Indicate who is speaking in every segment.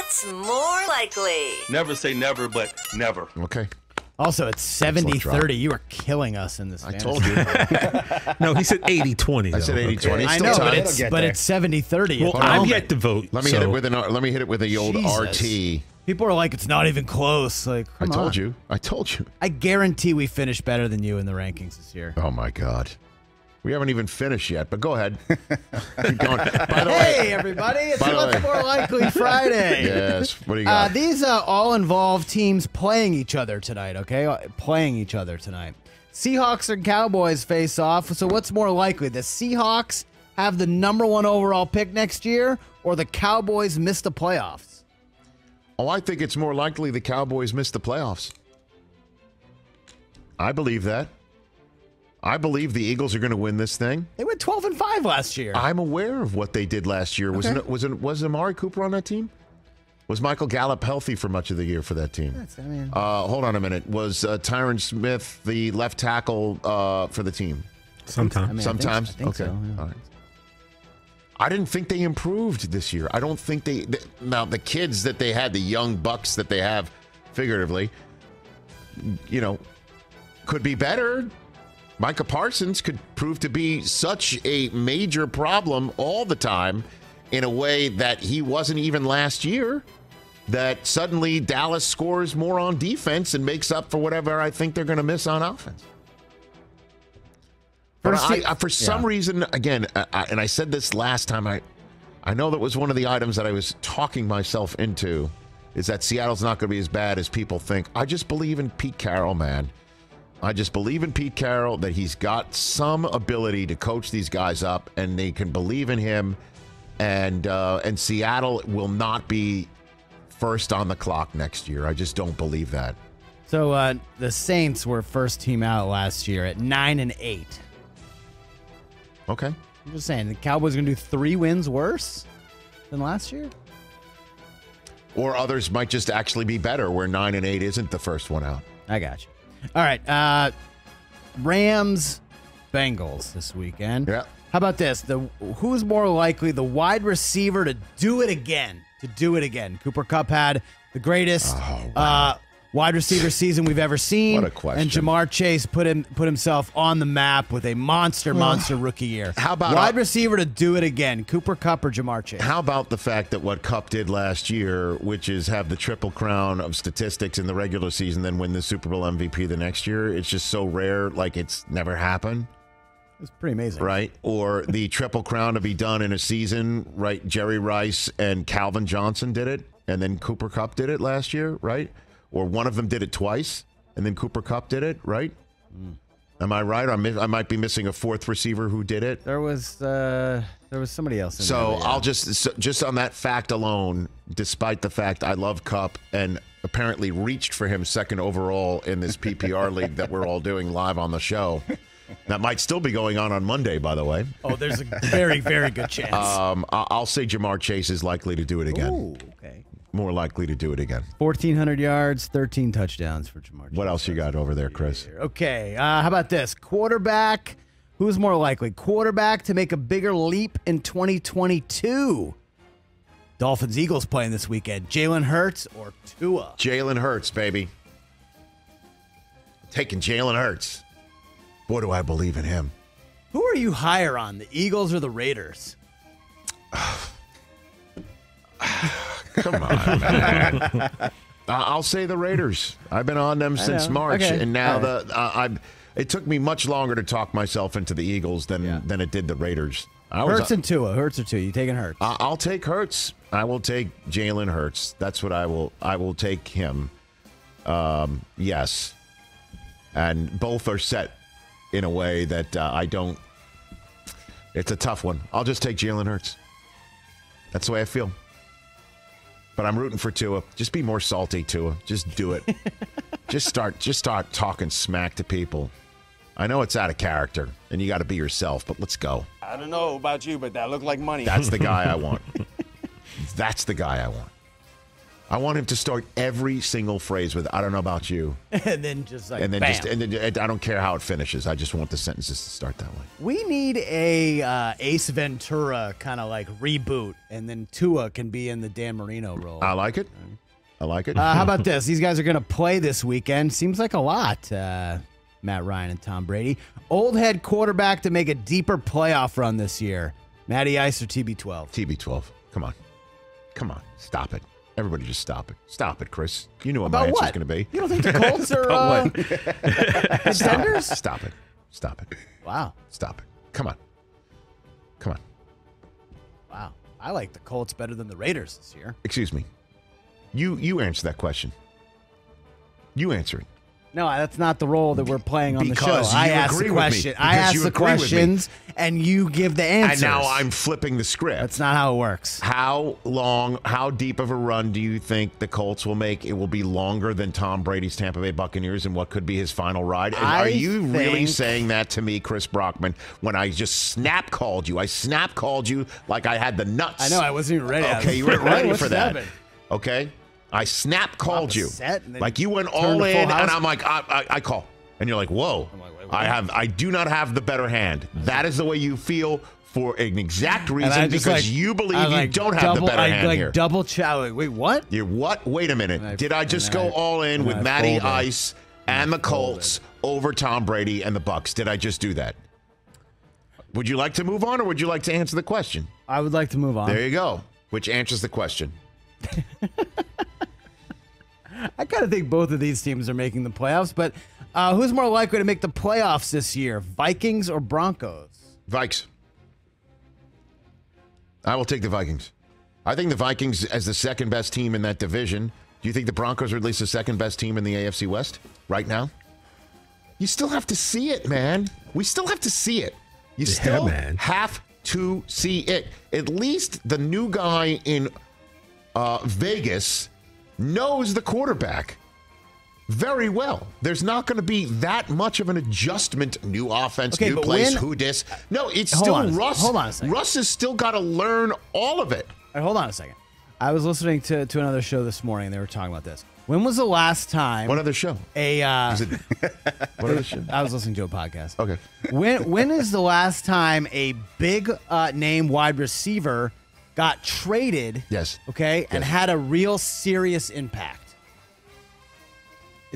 Speaker 1: What's more likely?
Speaker 2: Never say never, but never.
Speaker 3: Okay.
Speaker 4: Also, it's 70-30. You are killing us in this.
Speaker 3: I told you.
Speaker 5: No, he said 80-20.
Speaker 3: I said 80-20.
Speaker 4: I know, but it's 70-30.
Speaker 5: Well, I've yet to vote.
Speaker 3: Let me hit it with the old RT.
Speaker 4: People are like, it's not even close. Like,
Speaker 3: I told you.
Speaker 4: I guarantee we finish better than you in the rankings this year.
Speaker 3: Oh, my God. We haven't even finished yet, but go ahead. Keep going. By the way,
Speaker 4: hey, everybody. It's What's More Likely Friday.
Speaker 3: Yes. What do you got?
Speaker 4: These all involve teams playing each other tonight, okay? Playing each other tonight. Seahawks and Cowboys face off. So what's more likely? The Seahawks have the #1 overall pick next year, or the Cowboys miss the playoffs?
Speaker 3: Oh, I think it's more likely the Cowboys miss the playoffs. I believe that. I believe the Eagles are going to win this thing.
Speaker 4: They went 12-5 last year.
Speaker 3: I'm aware of what they did last year.
Speaker 4: Okay.
Speaker 3: Was Amari Cooper on that team? Was Michael Gallup healthy for much of the year for that team? Hold on a minute. Was Tyron Smith the left tackle for the team?
Speaker 5: Sometimes.
Speaker 3: Sometimes?
Speaker 4: I think
Speaker 3: okay.
Speaker 4: so, yeah.
Speaker 3: All right. I didn't think they improved this year. I don't think now the kids that they had, the young bucks that they have, figuratively, could be better. Micah Parsons could prove to be such a major problem all the time in a way that he wasn't even last year, that suddenly Dallas scores more on defense and makes up for whatever I think they're going to miss on offense. For some reason, again, and I said this last time, I know that was one of the items that I was talking myself into, is that Seattle's not going to be as bad as people think. I just believe in Pete Carroll, man. I just believe in Pete Carroll, that he's got some ability to coach these guys up, and they can believe in him. And Seattle will not be first on the clock next year. I just don't believe that.
Speaker 4: So the Saints were first team out last year at 9-8.
Speaker 3: Okay.
Speaker 4: I'm just saying, the Cowboys are going to do 3 wins worse than last year?
Speaker 3: Or others might just actually be better, where 9-8 isn't the first one out.
Speaker 4: I got you. All right, Rams, Bengals this weekend.
Speaker 3: Yeah.
Speaker 4: How about this? Who's more likely the wide receiver to do it again? Cooper Kupp had the greatest wide receiver season we've ever seen.
Speaker 3: What a question.
Speaker 4: And Jamar Chase put himself on the map with a monster rookie year.
Speaker 3: How about
Speaker 4: wide receiver to do it again? Cooper Kupp or Jamar Chase?
Speaker 3: How about the fact that what Kupp did last year, which is have the triple crown of statistics in the regular season, then win the Super Bowl MVP the next year? It's just so rare, like it's never happened.
Speaker 4: It's pretty amazing.
Speaker 3: Right? Or the triple crown to be done in a season, right? Jerry Rice and Calvin Johnson did it, and then Cooper Kupp did it last year, right? Or one of them did it twice, and then Cooper Kupp did it, right? Am I right? I might be missing a fourth receiver who did it.
Speaker 4: There was somebody else.
Speaker 3: So I'll just on that fact alone, despite the fact I love Kupp and apparently reached for him second overall in this PPR league that we're all doing live on the show. That might still be going on Monday, by the way.
Speaker 4: Oh, there's a very, very good chance.
Speaker 3: I'll say Jamar Chase is likely to do it again.
Speaker 4: Ooh, okay.
Speaker 3: More likely to do it again.
Speaker 4: 1,400 yards, 13 touchdowns for Jamar Chase.
Speaker 3: What else you got over there, Chris?
Speaker 4: Okay, how about this? Quarterback. Who's more likely? Quarterback to make a bigger leap in 2022. Dolphins Eagles playing this weekend. Jalen Hurts or Tua?
Speaker 3: Jalen Hurts, baby. Taking Jalen Hurts. Boy, do I believe in him.
Speaker 4: Who are you higher on, the Eagles or the Raiders?
Speaker 3: Come on, man. I'll say the Raiders. I've been on them since March, and now it took me much longer to talk myself into the Eagles than it did the Raiders.
Speaker 4: Hurts and Tua. Hurts or Tua? You taking Hurts?
Speaker 3: I'll take Hurts. I will take Jalen Hurts. That's what I will. I will take him. Yes, and both are set in a way that I don't. It's a tough one. I'll just take Jalen Hurts. That's the way I feel. But I'm rooting for Tua. Just be more salty, Tua. Just do it. just start talking smack to people. I know it's out of character, and you got to be yourself, but let's go.
Speaker 6: I don't know about you, but that looked like money.
Speaker 3: That's the guy I want. That's the guy I want. I want him to start every single phrase with "I don't know about you,"
Speaker 4: and then just like,
Speaker 3: and then
Speaker 4: bam.
Speaker 3: I don't care how it finishes. I just want the sentences to start that way.
Speaker 4: We need a Ace Ventura kind of like reboot, and then Tua can be in the Dan Marino role.
Speaker 3: I like it. I like it.
Speaker 4: How about this? These guys are going to play this weekend. Seems like a lot. Matt Ryan and Tom Brady. Old head quarterback to make a deeper playoff run this year. Matty Ice or TB12?
Speaker 3: TB12. Come on. Come on. Stop it. Everybody just stop it. Stop it, Chris. You know what
Speaker 4: About
Speaker 3: my answer's
Speaker 4: what?
Speaker 3: going to be.
Speaker 4: You don't think the Colts are contenders?
Speaker 3: Stop it. Stop it.
Speaker 4: Wow.
Speaker 3: Stop it. Come on. Come on.
Speaker 4: Wow. I like the Colts better than the Raiders this year.
Speaker 3: Excuse me. You answer that question. You answer it.
Speaker 4: No, that's not the role that we're playing on the show.
Speaker 3: Because
Speaker 4: I
Speaker 3: you
Speaker 4: ask
Speaker 3: agree
Speaker 4: the
Speaker 3: with me.
Speaker 4: question.
Speaker 3: Because
Speaker 4: I ask
Speaker 3: you
Speaker 4: the
Speaker 3: agree with me.
Speaker 4: questions, and you give the answers.
Speaker 3: And now I'm flipping the script.
Speaker 4: That's not how it works.
Speaker 3: How deep of a run do you think the Colts will make? It will be longer than Tom Brady's Tampa Bay Buccaneers and what could be his final ride? And are you really saying that to me, Chris Brockman, when I just snap called you? I snap called you like I had the nuts.
Speaker 4: I know. I wasn't even ready.
Speaker 3: Okay, you weren't ready for that.
Speaker 4: Happened?
Speaker 3: Okay? I snap called you. Like you went
Speaker 4: turned
Speaker 3: all
Speaker 4: the
Speaker 3: in,
Speaker 4: full house?
Speaker 3: and I'm like, I call. And you're like, whoa.
Speaker 4: I'm like, wait, what?
Speaker 3: I do not have the better hand. That is the way you feel for an exact reason because you believe you don't have the better hand here.
Speaker 4: Double chow. Wait, what?
Speaker 3: You're what? Wait a minute. Did I just go all in with Matty Ice and the Colts over Tom Brady and the Bucs? Did I just do that? Would you like to move on or would you like to answer the question?
Speaker 4: I would like to move on.
Speaker 3: There you go. Which answers the question.
Speaker 4: I kind of think both of these teams are making the playoffs, but who's more likely to make the playoffs this year, Vikings or Broncos?
Speaker 3: Vikes. I will take the Vikings. I think the Vikings as the second best team in that division. Do you think the Broncos are at least the second best team in the AFC West right now? You still have to see it, man. We still have to see it. You still have to see it. At least the new guy in Vegas knows the quarterback very well. There's not going to be that much of an adjustment. New offense, new place, who dis. No, it's still Russ.
Speaker 4: Hold on a second.
Speaker 3: Russ has still got to learn all of it.
Speaker 4: Right, hold on a second. I was listening to another show this morning. They were talking about this. When was the last time?
Speaker 3: What other show?
Speaker 4: What
Speaker 3: other show?
Speaker 4: I was listening to a podcast.
Speaker 3: Okay.
Speaker 4: When is the last time a big name wide receiver got traded?
Speaker 3: Yes.
Speaker 4: Okay, and had a real serious impact?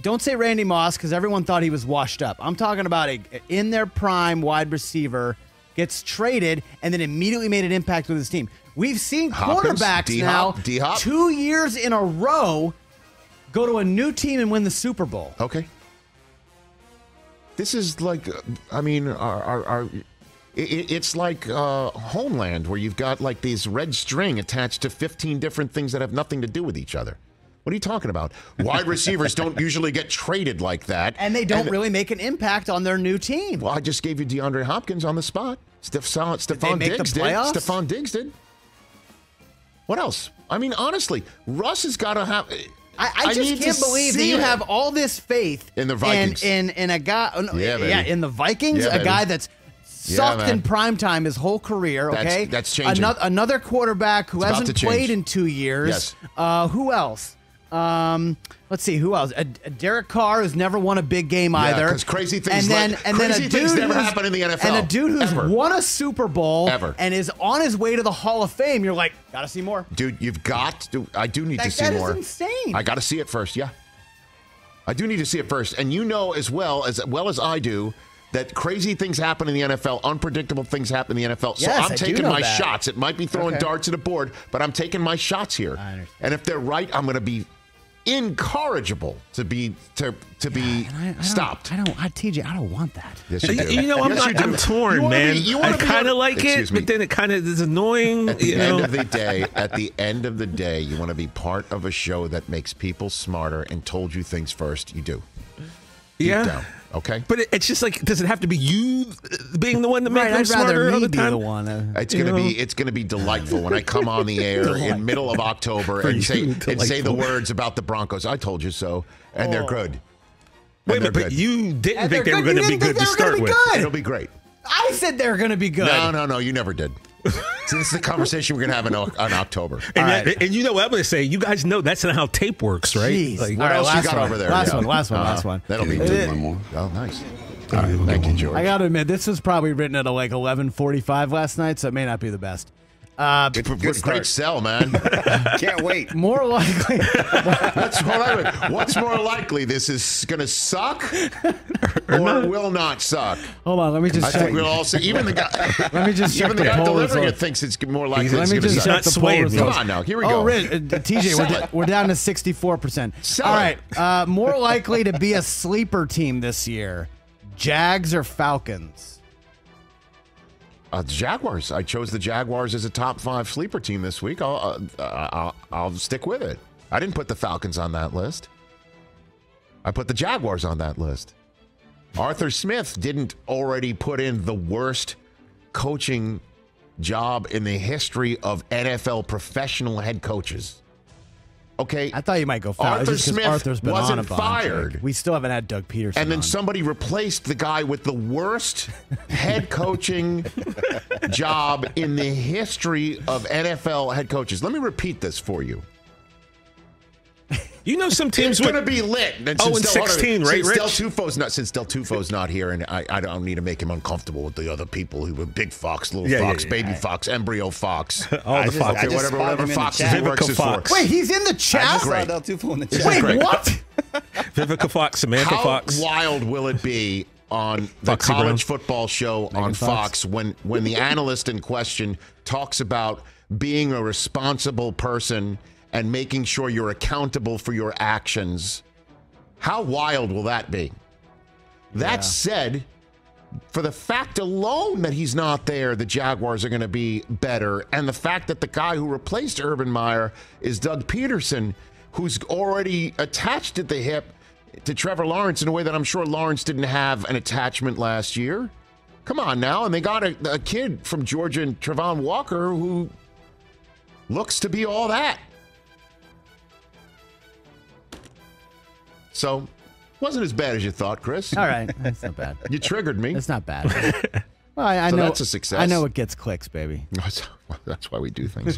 Speaker 4: Don't say Randy Moss because everyone thought he was washed up. I'm talking about a in their prime wide receiver gets traded and then immediately made an impact with his team. We've seen quarterbacks
Speaker 3: D-Hop.
Speaker 4: 2 years in a row go to a new team and win the Super Bowl.
Speaker 3: Okay. This is like, I mean, it's like Homeland where you've got like these red string attached to 15 different things that have nothing to do with each other. What are you talking about? Wide receivers don't usually get traded like that.
Speaker 4: And they don't really make an impact on their new team.
Speaker 3: Well, I just gave you DeAndre Hopkins on the spot. Stephon Diggs did. Stephon Diggs did. What else? I mean, honestly, Russ has got to have...
Speaker 4: I just can't believe that you have all this faith
Speaker 3: in the Vikings.
Speaker 4: In a guy... in the Vikings,
Speaker 3: a
Speaker 4: guy that's sucked in primetime his whole career, okay?
Speaker 3: That's changing.
Speaker 4: Another quarterback who hasn't played in 2 years.
Speaker 3: Yes.
Speaker 4: Who else? Let's see, who else? Derek Carr, who's never won a big game either.
Speaker 3: Because crazy things
Speaker 4: never
Speaker 3: happen in the NFL.
Speaker 4: And a dude who's won a Super Bowl
Speaker 3: ever
Speaker 4: and is on his way to the Hall of Fame. You're like, gotta see more.
Speaker 3: Dude, you've got to. I do need to see more.
Speaker 4: That is insane.
Speaker 3: I got to see it first, yeah. I do need to see it first. And you know as well as I do that crazy things happen in the NFL, unpredictable things happen in the NFL. So
Speaker 4: Yes,
Speaker 3: I'm taking my shots. It might be throwing
Speaker 4: Okay.
Speaker 3: darts at a board, but I'm taking my shots here.
Speaker 4: I understand.
Speaker 3: And if they're right, I'm going to be incorrigible to be stopped.
Speaker 4: TJ, I don't want that.
Speaker 3: Yes, you do.
Speaker 5: You know, I'm torn, man. I kind of like it, but then it kind of is annoying.
Speaker 3: At the end of the day, you want to be part of a show that makes people smarter and told you things first. You do. Deep down. Okay,
Speaker 5: but it's just like, does it have to be you being the one that makes them
Speaker 4: I'd
Speaker 5: smarter
Speaker 4: rather
Speaker 5: all
Speaker 4: me
Speaker 5: the
Speaker 4: be
Speaker 5: time?
Speaker 4: the one.
Speaker 3: It's gonna be delightful when I come on the air in middle of October and say the words about the Broncos. I told you so, and they're good.
Speaker 5: Wait a minute, but you didn't think they were going to be good to start with.
Speaker 3: It'll be great.
Speaker 4: I said they were going to be good.
Speaker 3: No, you never did. So this is the conversation we're going to have in October.
Speaker 5: And you know what I'm going to say? You guys know that's not how tape works, right?
Speaker 4: Jeez.
Speaker 5: Like,
Speaker 3: what else you got over there?
Speaker 4: Last one.
Speaker 3: That'll be one more. Oh, nice. All right, thank you, George.
Speaker 4: I got to admit, this was probably written at like 11:45 last night, so it may not be the best.
Speaker 3: Great sell, man.
Speaker 6: Can't wait.
Speaker 4: More likely.
Speaker 3: What's more likely? This is going to suck or will not suck?
Speaker 4: Hold on, let me just
Speaker 3: I
Speaker 4: check.
Speaker 3: think we'll all say, even the guy,
Speaker 4: let me just check
Speaker 3: even the guy
Speaker 4: poll
Speaker 3: delivering
Speaker 4: results.
Speaker 3: it thinks it's more likely.
Speaker 4: Let me just check the poll results.
Speaker 3: Come on now, here we go.
Speaker 4: Oh, TJ, we're down to 64%. All right, more likely to be a sleeper team this year, Jags or Falcons?
Speaker 3: The Jaguars. I chose the Jaguars as a top 5 sleeper team this week. I'll stick with it. I didn't put the Falcons on that list. I put the Jaguars on that list. Arthur Smith didn't already put in the worst coaching job in the history of NFL professional head coaches. Okay,
Speaker 4: I thought you might go
Speaker 3: Arthur Smith
Speaker 4: Arthur's been
Speaker 3: wasn't
Speaker 4: on a bunch.
Speaker 3: fired.
Speaker 4: We still haven't had Doug Peterson.
Speaker 3: And then
Speaker 4: on.
Speaker 3: somebody replaced the guy with the worst head coaching job in the history of NFL head coaches. Let me repeat this for you.
Speaker 5: You know, some teams
Speaker 3: it's going to be lit.
Speaker 5: And 16, right, Rich?
Speaker 3: Since Del Tufo's not here, and I don't need to make him uncomfortable with the other people who were Big Fox, Little Fox, Baby Fox, Embryo Fox.
Speaker 5: All the Fox.
Speaker 3: Okay, whatever Foxes he works is for.
Speaker 4: Wait, he's in the chat?
Speaker 6: I just saw Del Tufo in the chat.
Speaker 4: Wait, what?
Speaker 5: Vivica Fox, Samantha Fox.
Speaker 3: How wild will it be on the college football show on Fox when the analyst in question talks about being a responsible person and making sure you're accountable for your actions? How wild will that be? That said, for the fact alone that he's not there, the Jaguars are going to be better. And the fact that the guy who replaced Urban Meyer is Doug Peterson, who's already attached at the hip to Trevor Lawrence in a way that I'm sure Lawrence didn't have an attachment last year. Come on now. And they got a kid from Georgia, and Travon Walker, who looks to be all that. So, wasn't as bad as you thought, Chris.
Speaker 4: All right, that's not bad.
Speaker 3: You triggered me.
Speaker 4: It's not bad. Well, I know
Speaker 3: that's a success.
Speaker 4: I know it gets clicks, baby.
Speaker 3: That's why we do things.